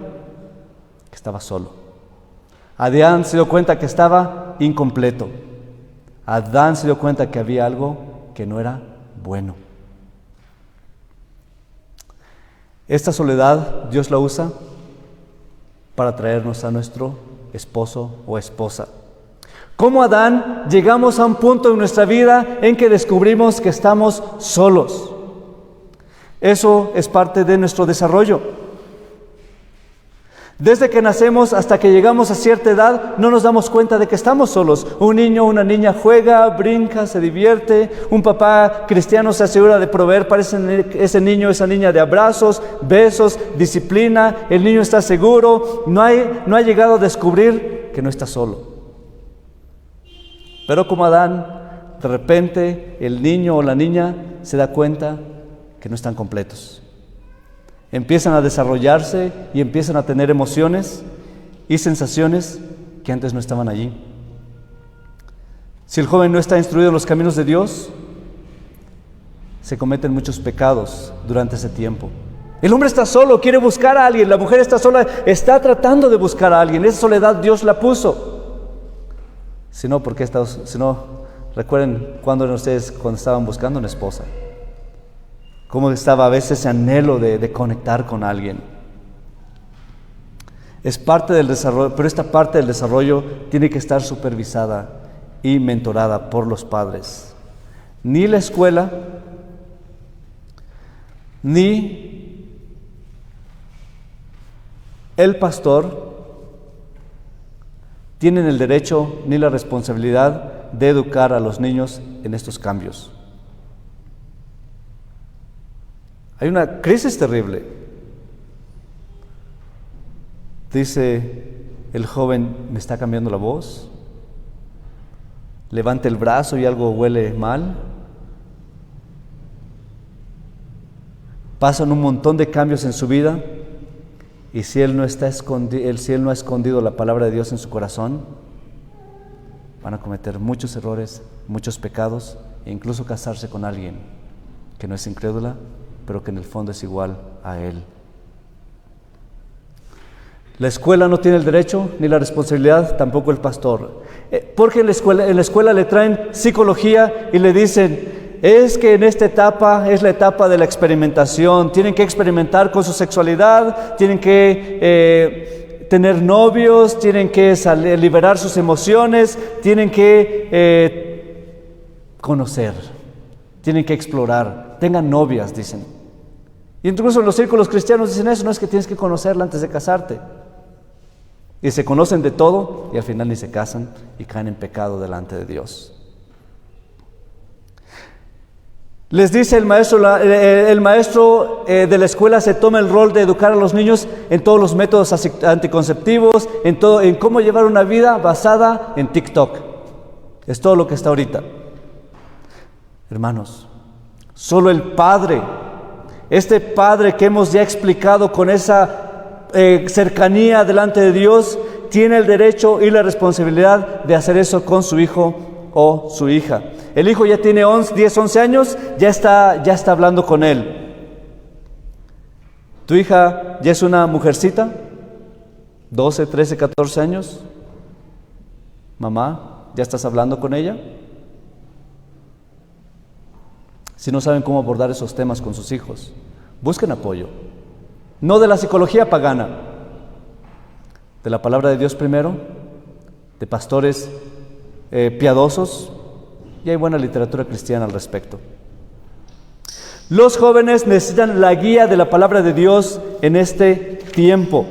que estaba solo. Adán se dio cuenta que estaba incompleto. Adán se dio cuenta que había algo que no era bueno. Esta soledad Dios la usa para traernos a nuestro esposo o esposa. Como Adán, llegamos a un punto en nuestra vida en que descubrimos que estamos solos. Eso es parte de nuestro desarrollo. Desde que nacemos hasta que llegamos a cierta edad, no nos damos cuenta de que estamos solos. Un niño o una niña juega, brinca, se divierte. Un papá cristiano se asegura de proveer para ese niño, esa niña de abrazos, besos, disciplina. El niño está seguro, no ha llegado a descubrir que no está solo. Pero como Adán, de repente el niño o la niña se da cuenta que no están completos. Empiezan a desarrollarse y empiezan a tener emociones y sensaciones que antes no estaban allí. Si el joven no está instruido en los caminos de Dios, se cometen muchos pecados durante ese tiempo. El hombre está solo, quiere buscar a alguien. La mujer está sola, está tratando de buscar a alguien. Esa soledad Dios la puso. Si no, recuerden cuando estaban buscando una esposa. Cómo estaba a veces ese anhelo de conectar con alguien. Es parte del desarrollo, pero esta parte del desarrollo tiene que estar supervisada y mentorada por los padres. Ni la escuela, ni el pastor tienen el derecho ni la responsabilidad de educar a los niños en estos cambios. Hay una crisis terrible. Dice el joven, ¿me está cambiando la voz? Levanta el brazo y algo huele mal. Pasan un montón de cambios en su vida y si él no ha escondido la palabra de Dios en su corazón, van a cometer muchos errores, muchos pecados e incluso casarse con alguien que no es incrédula, pero que en el fondo es igual a él. La escuela no tiene el derecho ni la responsabilidad, tampoco el pastor. Porque en la escuela le traen psicología y le dicen, es que en esta etapa es la etapa de la experimentación, tienen que experimentar con su sexualidad, tienen que tener novios, tienen que liberar sus emociones, tienen que conocer, tienen que explorar, tengan novias, dicen. Y incluso en los círculos cristianos dicen eso, no es que tienes que conocerla antes de casarte. Y se conocen de todo y al final ni se casan y caen en pecado delante de Dios. Les dice el maestro de la escuela se toma el rol de educar a los niños en todos los métodos anticonceptivos, en cómo llevar una vida basada en TikTok. Es todo lo que está ahorita. Hermanos, solo el Padre, este Padre que hemos ya explicado con esa cercanía delante de Dios, tiene el derecho y la responsabilidad de hacer eso con su hijo o su hija. El hijo ya tiene 10, 11 años, ya está hablando con él. ¿Tu hija ya es una mujercita? 12, 13, 14 años. Mamá, ¿ya estás hablando con ella? Si no saben cómo abordar esos temas con sus hijos, busquen apoyo. No de la psicología pagana, de la palabra de Dios primero, de pastores piadosos, y hay buena literatura cristiana al respecto. Los jóvenes necesitan la guía de la palabra de Dios en este tiempo.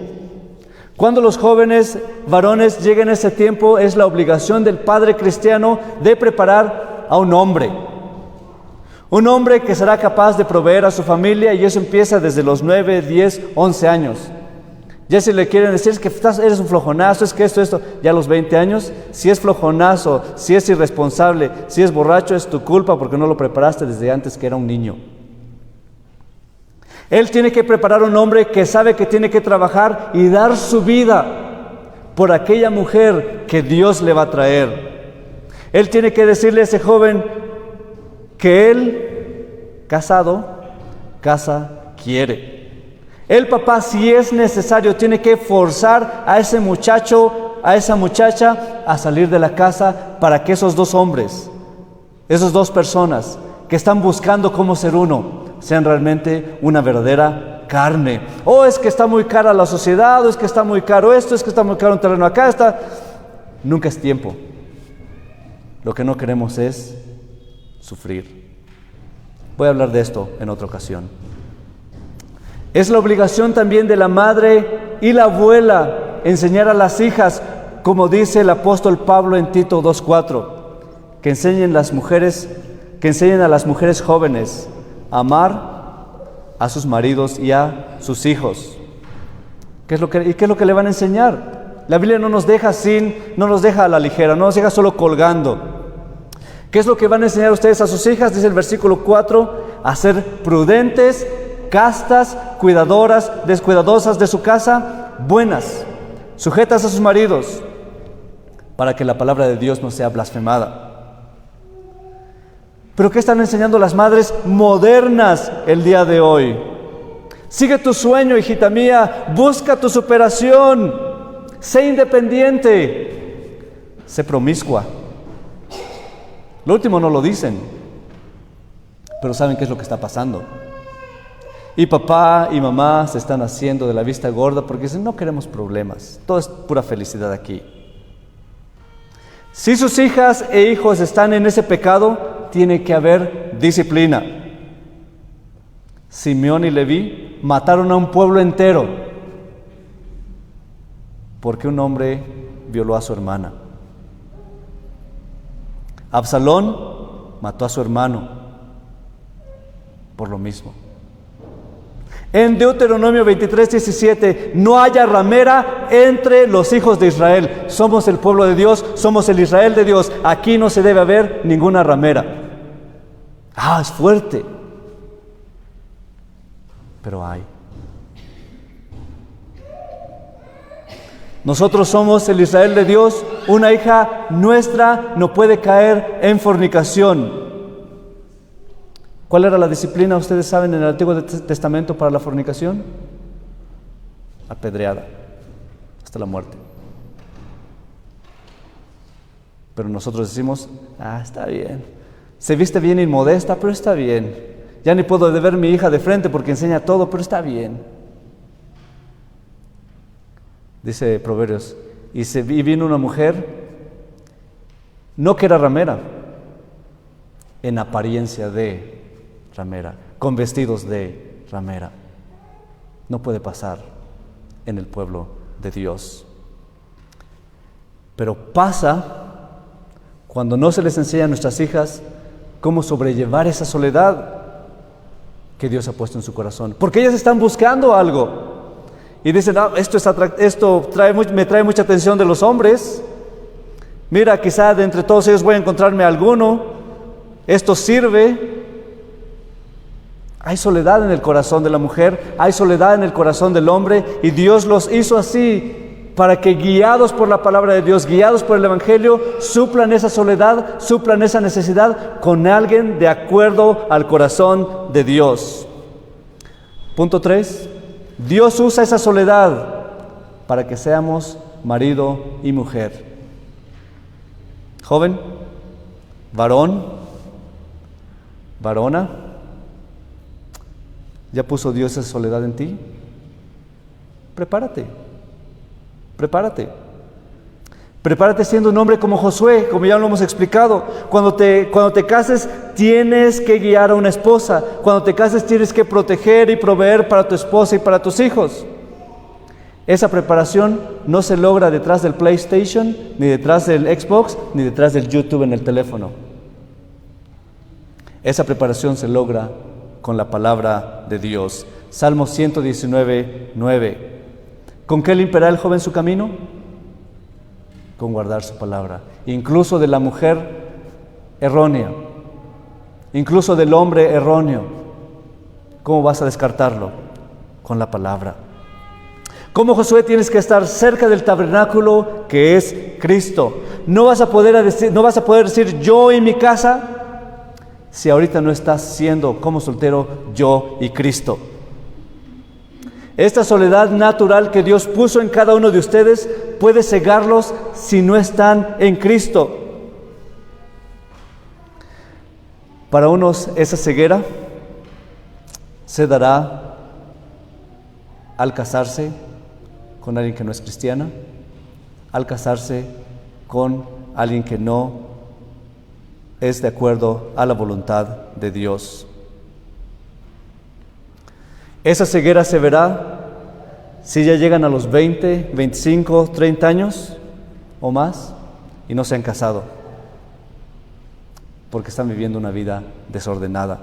Cuando los jóvenes varones lleguen a ese tiempo, es la obligación del padre cristiano de preparar a un hombre. Un hombre que será capaz de proveer a su familia, y eso empieza desde los 9, 10, 11 años. Ya si le quieren decir, es que eres un flojonazo, es que esto, ya a los 20 años, si es flojonazo, si es irresponsable, si es borracho, es tu culpa porque no lo preparaste desde antes que era un niño. Él tiene que preparar a un hombre que sabe que tiene que trabajar y dar su vida por aquella mujer que Dios le va a traer. Él tiene que decirle a ese joven que él, casado, casa quiere. El papá, si es necesario, tiene que forzar a ese muchacho, a esa muchacha, a salir de la casa para que esos dos hombres, esas dos personas que están buscando cómo ser uno, sean realmente una verdadera carne. Oh, es que está muy cara la sociedad, o es que está muy caro esto, es que está muy caro un terreno acá, está. Nunca es tiempo. Lo que no queremos es sufrir. Voy a hablar de esto en otra ocasión. Es la obligación también de la madre y la abuela enseñar a las hijas, como dice el apóstol Pablo en Tito 2:4, que enseñen a las mujeres jóvenes a amar a sus maridos y a sus hijos. ¿Qué es lo que le van a enseñar? La Biblia no nos deja a la ligera, no nos deja solo colgando. ¿Qué es lo que van a enseñar ustedes a sus hijas? Dice el versículo 4, a ser prudentes, castas, descuidadosas de su casa, buenas, sujetas a sus maridos, para que la palabra de Dios no sea blasfemada. ¿Pero qué están enseñando las madres modernas el día de hoy? Sigue tu sueño, hijita mía, busca tu superación, sé independiente, sé promiscua. Lo último no lo dicen, pero saben qué es lo que está pasando. Y papá y mamá se están haciendo de la vista gorda porque dicen, no queremos problemas, todo es pura felicidad aquí. Si sus hijas e hijos están en ese pecado, tiene que haber disciplina. Simeón y Leví mataron a un pueblo entero porque un hombre violó a su hermana. Absalón mató a su hermano por lo mismo. En Deuteronomio 23:17, no haya ramera entre los hijos de Israel. Somos el pueblo de Dios, somos el Israel de Dios. Aquí no se debe haber ninguna ramera. Es fuerte, pero hay. Nosotros somos el Israel de Dios. Una hija nuestra no puede caer en fornicación. ¿Cuál era la disciplina, ustedes saben, en el Antiguo Testamento para la fornicación? Apedreada, hasta la muerte. Pero nosotros decimos, está bien. Se viste bien inmodesta, pero está bien. Ya ni puedo ver a mi hija de frente porque enseña todo, pero está bien. Dice Proverbios, y vino una mujer, no que era ramera, en apariencia de ramera, con vestidos de ramera. No puede pasar en el pueblo de Dios. Pero pasa cuando no se les enseña a nuestras hijas cómo sobrellevar esa soledad que Dios ha puesto en su corazón. Porque ellas están buscando algo. Y dicen, esto me trae mucha atención de los hombres. Mira, quizá de entre todos ellos voy a encontrarme alguno. Esto sirve. Hay soledad en el corazón de la mujer, hay soledad en el corazón del hombre, y Dios los hizo así para que, guiados por la palabra de Dios, guiados por el Evangelio, suplan esa soledad, suplan esa necesidad con alguien de acuerdo al corazón de Dios. Punto 3. Dios usa esa soledad para que seamos marido y mujer. Joven, varón, varona, ¿ya puso Dios esa soledad en ti? Prepárate. Prepárate siendo un hombre como Josué, como ya lo hemos explicado. Cuando te cases, tienes que guiar a una esposa. Cuando te cases, tienes que proteger y proveer para tu esposa y para tus hijos. Esa preparación no se logra detrás del PlayStation, ni detrás del Xbox, ni detrás del YouTube en el teléfono. Esa preparación se logra con la palabra de Dios. Salmo 119:9. ¿Con qué limpiará el joven su camino? Con guardar su palabra. Incluso de la mujer errónea, incluso del hombre erróneo. ¿Cómo vas a descartarlo? Con la palabra. Como Josué, tienes que estar cerca del tabernáculo que es Cristo. No vas a poder decir yo y mi casa si ahorita no estás siendo como soltero yo y Cristo. Esta soledad natural que Dios puso en cada uno de ustedes puede cegarlos si no están en Cristo. Para unos esa ceguera se dará al casarse con alguien que no es cristiana, al casarse con alguien que no es de acuerdo a la voluntad de Dios. Esa ceguera se verá si ya llegan a los 20, 25, 30 años o más y no se han casado, porque están viviendo una vida desordenada.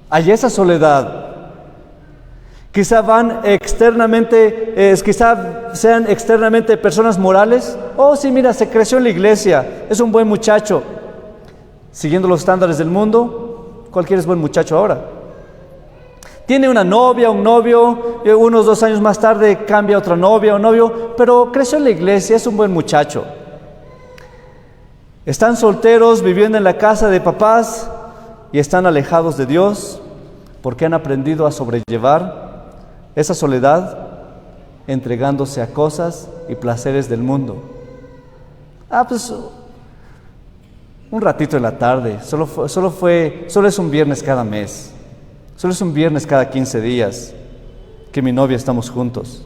Hay esa soledad. Quizá van externamente, quizá sean externamente personas morales. Oh, sí, mira, se creció en la iglesia, es un buen muchacho. Siguiendo los estándares del mundo, cualquiera es buen muchacho ahora. Tiene una novia, un novio, unos 2 años más tarde cambia a otra novia o novio, pero creció en la iglesia, es un buen muchacho. Están solteros, viviendo en la casa de papás y están alejados de Dios porque han aprendido a sobrellevar esa soledad entregándose a cosas y placeres del mundo. Pues un ratito en la tarde, solo es un viernes cada mes, solo es un viernes cada 15 días que mi novia estamos juntos.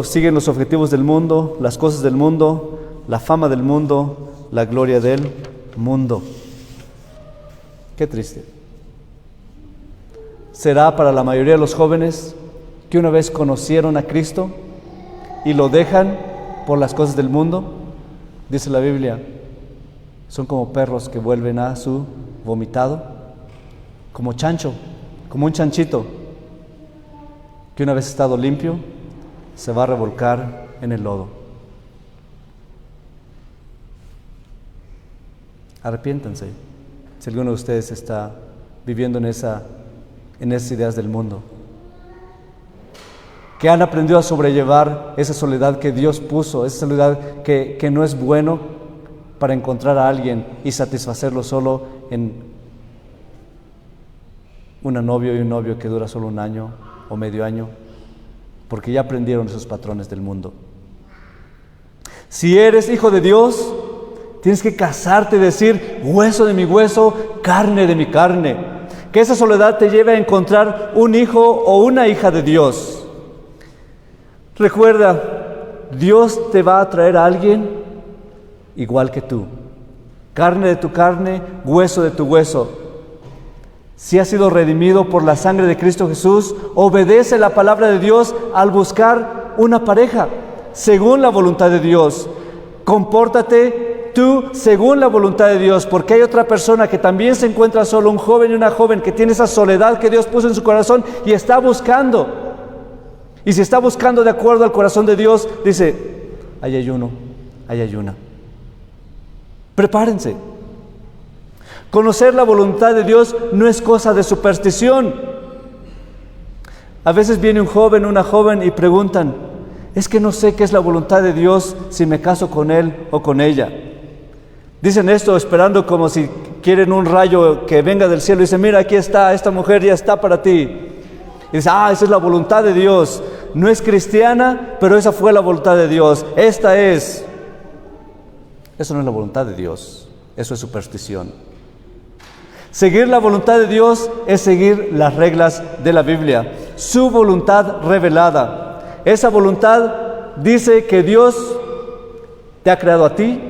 Siguen los objetivos del mundo, las cosas del mundo, la fama del mundo, la gloria del mundo. Qué triste. ¿Será para la mayoría de los jóvenes que una vez conocieron a Cristo y lo dejan por las cosas del mundo? Dice la Biblia, son como perros que vuelven a su vomitado, como chancho, como un chanchito que una vez estado limpio se va a revolcar en el lodo. Arrepiéntanse si alguno de ustedes está viviendo en esas ideas del mundo, que han aprendido a sobrellevar esa soledad que Dios puso, esa soledad que no es bueno para encontrar a alguien y satisfacerlo solo en una novia y un novio que dura solo 1 año o medio año, porque ya aprendieron esos patrones del mundo. Si eres hijo de Dios, tienes que casarte y decir, hueso de mi hueso, carne de mi carne. Que esa soledad te lleve a encontrar un hijo o una hija de Dios. Recuerda, Dios te va a traer a alguien igual que tú. Carne de tu carne, hueso de tu hueso. Si has sido redimido por la sangre de Cristo Jesús, obedece la palabra de Dios al buscar una pareja según la voluntad de Dios. Compórtate tú según la voluntad de Dios, porque hay otra persona que también se encuentra solo, un joven y una joven que tiene esa soledad que Dios puso en su corazón y está buscando. Y si está buscando de acuerdo al corazón de Dios, dice, ahí hay uno, ahí hay una. Prepárense. Conocer la voluntad de Dios no es cosa de superstición. A veces viene un joven, una joven y preguntan, es que no sé qué es la voluntad de Dios si me caso con él o con ella. Dicen esto esperando como si quieren un rayo que venga del cielo y dicen, mira, aquí está, esta mujer ya está para ti. Y dice, esa es la voluntad de Dios. No es cristiana, pero esa fue la voluntad de Dios. Esta es. Eso no es la voluntad de Dios, eso es superstición. Seguir la voluntad de Dios es seguir las reglas de la Biblia, su voluntad revelada. Esa voluntad dice que Dios te ha creado a ti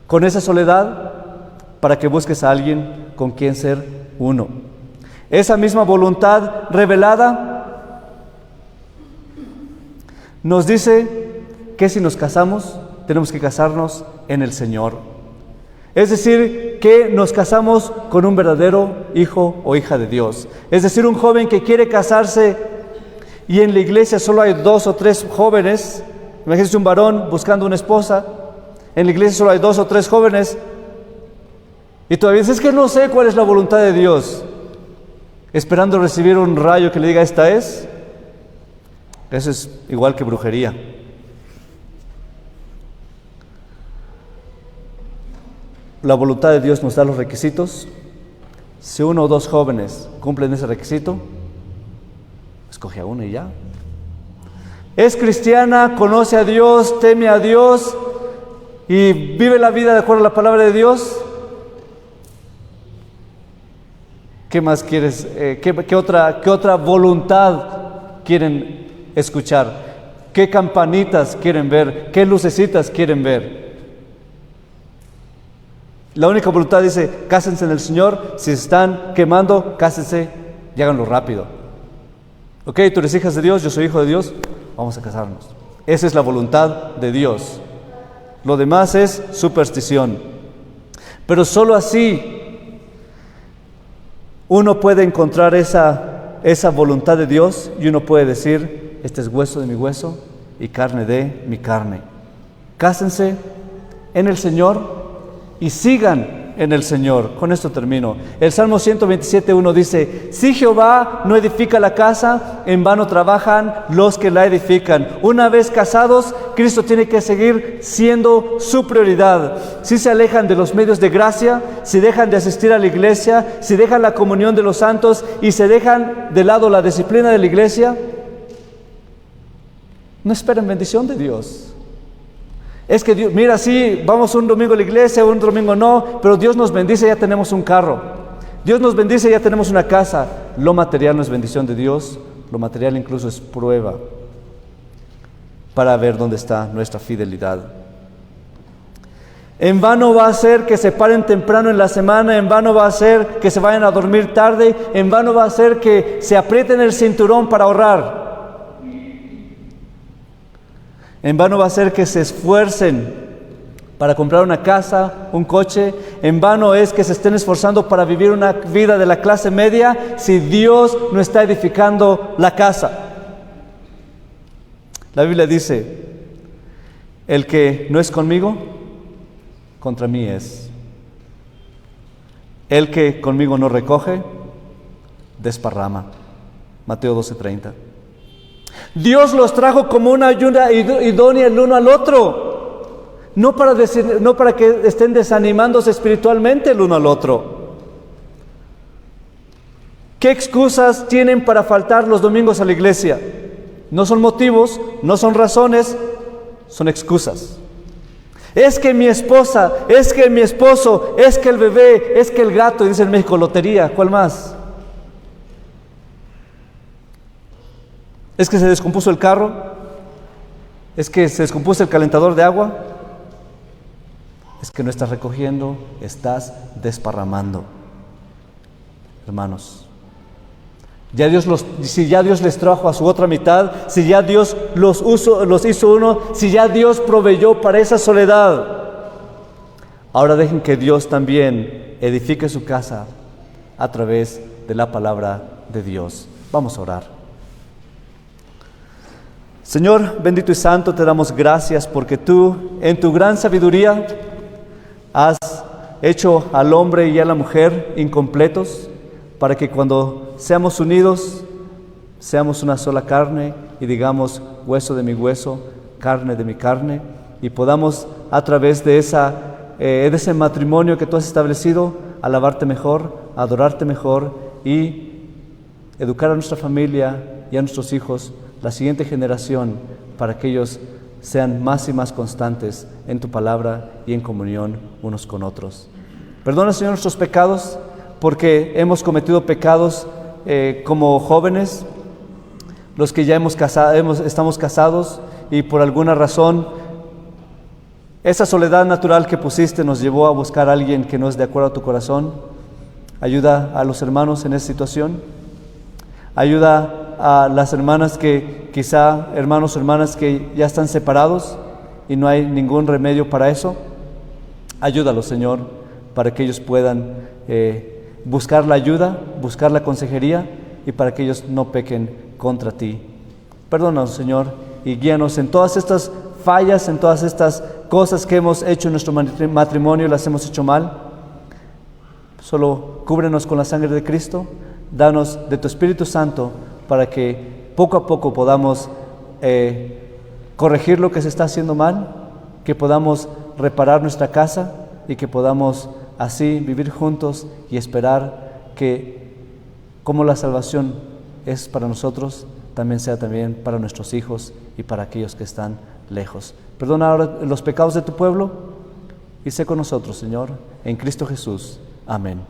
con esa soledad para que busques a alguien con quien ser uno. Esa misma voluntad revelada nos dice que si nos casamos, tenemos que casarnos en el Señor. Es decir, que nos casamos con un verdadero hijo o hija de Dios. Es decir, un joven que quiere casarse y en la iglesia solo hay 2 o 3 jóvenes. Imagínense un varón buscando una esposa. En la iglesia solo hay 2 o 3 jóvenes. Y todavía dice, es que no sé cuál es la voluntad de Dios. Esperando recibir un rayo que le diga, esta es. Eso es igual que brujería. La voluntad de Dios nos da los requisitos. Si 1 o 2 jóvenes cumplen ese requisito, escoge a uno y ya. Es cristiana, conoce a Dios, teme a Dios y vive la vida de acuerdo a la palabra de Dios. ¿Qué más quieres? ¿Qué otra voluntad quieren escuchar? ¿Qué campanitas quieren ver? ¿Qué lucecitas quieren ver? La única voluntad dice, cásense en el Señor, si se están quemando, cásense y háganlo rápido. Ok, tú eres hija de Dios, yo soy hijo de Dios, vamos a casarnos. Esa es la voluntad de Dios. Lo demás es superstición. Pero solo así uno puede encontrar esa voluntad de Dios y uno puede decir, este es hueso de mi hueso y carne de mi carne. Cásense en el Señor y sigan en el Señor. Con esto termino. El Salmo 127:1 dice, si Jehová no edifica la casa, en vano trabajan los que la edifican. Una vez casados, Cristo tiene que seguir siendo su prioridad. Si se alejan de los medios de gracia, si dejan de asistir a la iglesia, si dejan la comunión de los santos y se dejan de lado la disciplina de la iglesia, no esperen bendición de Dios. Es que Dios, mira, sí, vamos un domingo a la iglesia, un domingo no, pero Dios nos bendice, ya tenemos un carro. Dios nos bendice, ya tenemos una casa. Lo material no es bendición de Dios, lo material incluso es prueba para ver dónde está nuestra fidelidad. En vano va a ser que se paren temprano en la semana, en vano va a ser que se vayan a dormir tarde, en vano va a ser que se aprieten el cinturón para ahorrar. En vano va a ser que se esfuercen para comprar una casa, un coche. En vano es que se estén esforzando para vivir una vida de la clase media si Dios no está edificando la casa. La Biblia dice, el que no es conmigo, contra mí es. El que conmigo no recoge, desparrama. Mateo 12:30. Dios los trajo como una ayuda idónea el uno al otro, no para que estén desanimándose espiritualmente el uno al otro. ¿Qué excusas tienen para faltar los domingos a la iglesia? No son motivos, no son razones, son excusas. Es que mi esposa, es que mi esposo, es que el bebé, es que el gato, dice en México, lotería, ¿cuál más? ¿Es que se descompuso el carro? ¿Es que se descompuso el calentador de agua? Es que no estás recogiendo, estás desparramando. Hermanos, si ya Dios les trajo a su otra mitad, si ya Dios los hizo uno, si ya Dios proveyó para esa soledad, ahora dejen que Dios también edifique su casa a través de la palabra de Dios. Vamos a orar. Señor bendito y santo, te damos gracias porque tú, en tu gran sabiduría, has hecho al hombre y a la mujer incompletos para que cuando seamos unidos, seamos una sola carne y digamos hueso de mi hueso, carne de mi carne, y podamos a través de ese matrimonio que tú has establecido, alabarte mejor, adorarte mejor y educar a nuestra familia y a nuestros hijos, la siguiente generación, para que ellos sean más y más constantes en tu palabra y en comunión unos con otros. Perdona, Señor, nuestros pecados, porque hemos cometido pecados como jóvenes, los que ya estamos casados y por alguna razón esa soledad natural que pusiste nos llevó a buscar a alguien que no es de acuerdo a tu corazón. Ayuda a los hermanos en esa situación. Ayuda a las hermanas hermanos o hermanas que ya están separados y no hay ningún remedio para eso. Ayúdalos, Señor, para que ellos puedan buscar la ayuda, buscar la consejería y para que ellos no pequen contra ti. Perdónanos, Señor, y guíanos en todas estas fallas, en todas estas cosas que hemos hecho en nuestro matrimonio, las hemos hecho mal. Solo cúbrenos con la sangre de Cristo, danos de tu Espíritu Santo para que poco a poco podamos corregir lo que se está haciendo mal, que podamos reparar nuestra casa y que podamos así vivir juntos y esperar que como la salvación es para nosotros, también sea también para nuestros hijos y para aquellos que están lejos. Perdona ahora los pecados de tu pueblo y sé con nosotros, Señor, en Cristo Jesús. Amén.